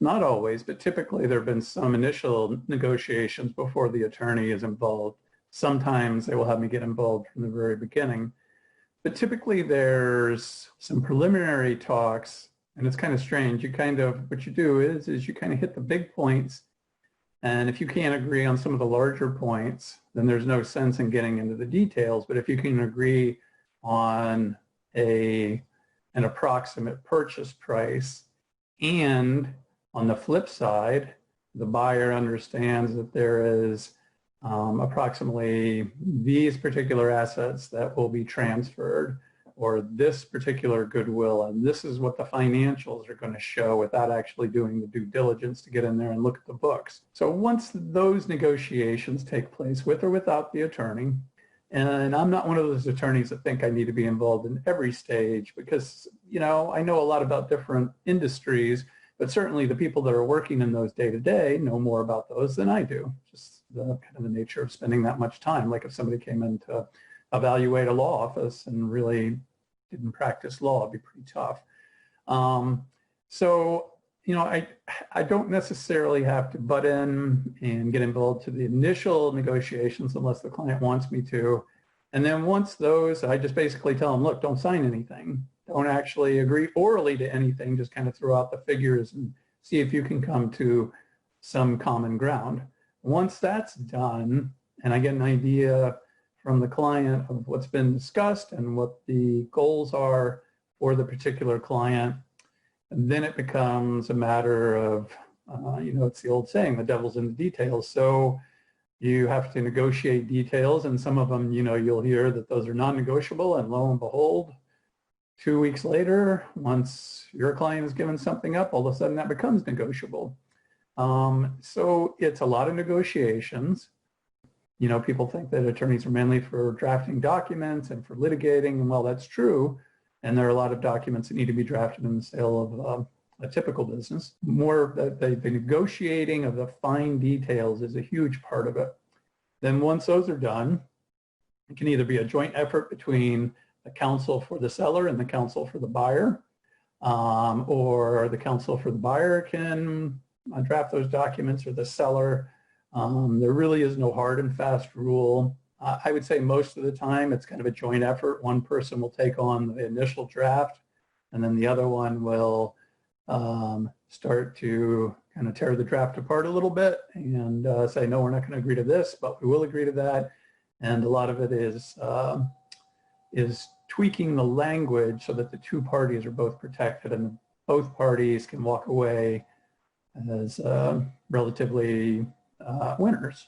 Not always, but typically there have been some initial negotiations before the attorney is involved. Sometimes they will have me get involved from the very beginning. But typically there's some preliminary talks, and it's kind of strange. What you do is you kind of hit the big points, and if you can't agree on some of the larger points, then there's no sense in getting into the details. But if you can agree on an approximate purchase price, and on the flip side, the buyer understands that there is approximately these particular assets that will be transferred, or this particular goodwill, and this is what the financials are going to show without actually doing the due diligence to get in there and look at the books. So once those negotiations take place with or without the attorney, and I'm not one of those attorneys that think I need to be involved in every stage, because, you know, I know a lot about different industries, but certainly the people that are working in those day to day know more about those than I do. Just the kind of the nature of spending that much time. Like if somebody came in to evaluate a law office and really didn't practice law, it'd be pretty tough. So, you know, I don't necessarily have to butt in and get involved to the initial negotiations unless the client wants me to. And then once those, I just basically tell them, look, don't sign anything. Don't actually agree orally to anything. Just kind of throw out the figures and see if you can come to some common ground. Once that's done, and I get an idea from the client of what's been discussed and what the goals are for the particular client, and then it becomes a matter of, you know, it's the old saying, the devil's in the details. So you have to negotiate details, and some of them, you know, you'll hear that those are non-negotiable, and lo and behold, 2 weeks later, once your client is given something up, all of a sudden that becomes negotiable. So it's a lot of negotiations. You know, people think that attorneys are mainly for drafting documents and for litigating, and well, that's true. And there are a lot of documents that need to be drafted in the sale of a typical business. More the negotiating of the fine details is a huge part of it. Then once those are done, it can either be a joint effort between the counsel for the seller and the counsel for the buyer, or the counsel for the buyer can draft those documents, or the seller. There really is no hard and fast rule. I would say most of the time it's kind of a joint effort. One person will take on the initial draft, and then the other one will start to kind of tear the draft apart a little bit and say, no, we're not going to agree to this, but we will agree to that. And a lot of it is tweaking the language so that the two parties are both protected and both parties can walk away as relatively winners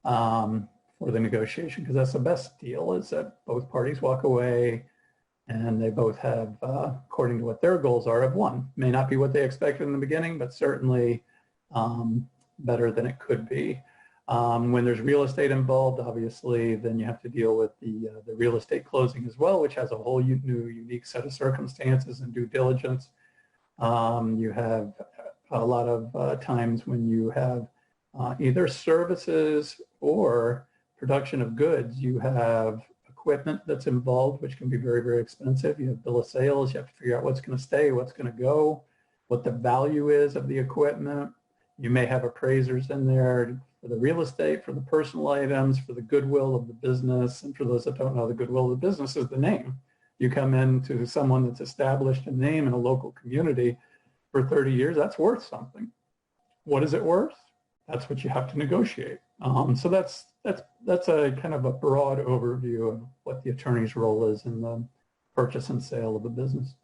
for the negotiation, because that's the best deal, is that both parties walk away and they both have, according to what their goals are, have won. May not be what they expected in the beginning, but certainly better than it could be. When there's real estate involved, obviously, then you have to deal with the real estate closing as well, which has a whole new, unique set of circumstances and due diligence. You have a lot of times when you have either services or production of goods. You have equipment that's involved, which can be very, very expensive. You have bill of sales. You have to figure out what's going to stay, what's going to go, what the value is of the equipment. You may have appraisers in there for the real estate, for the personal items, for the goodwill of the business. And for those that don't know, the goodwill of the business is the name. You come into someone that's established a name in a local community for 30 years, that's worth something. What is it worth? That's what you have to negotiate. So that's a kind of a broad overview of what the attorney's role is in the purchase and sale of a business.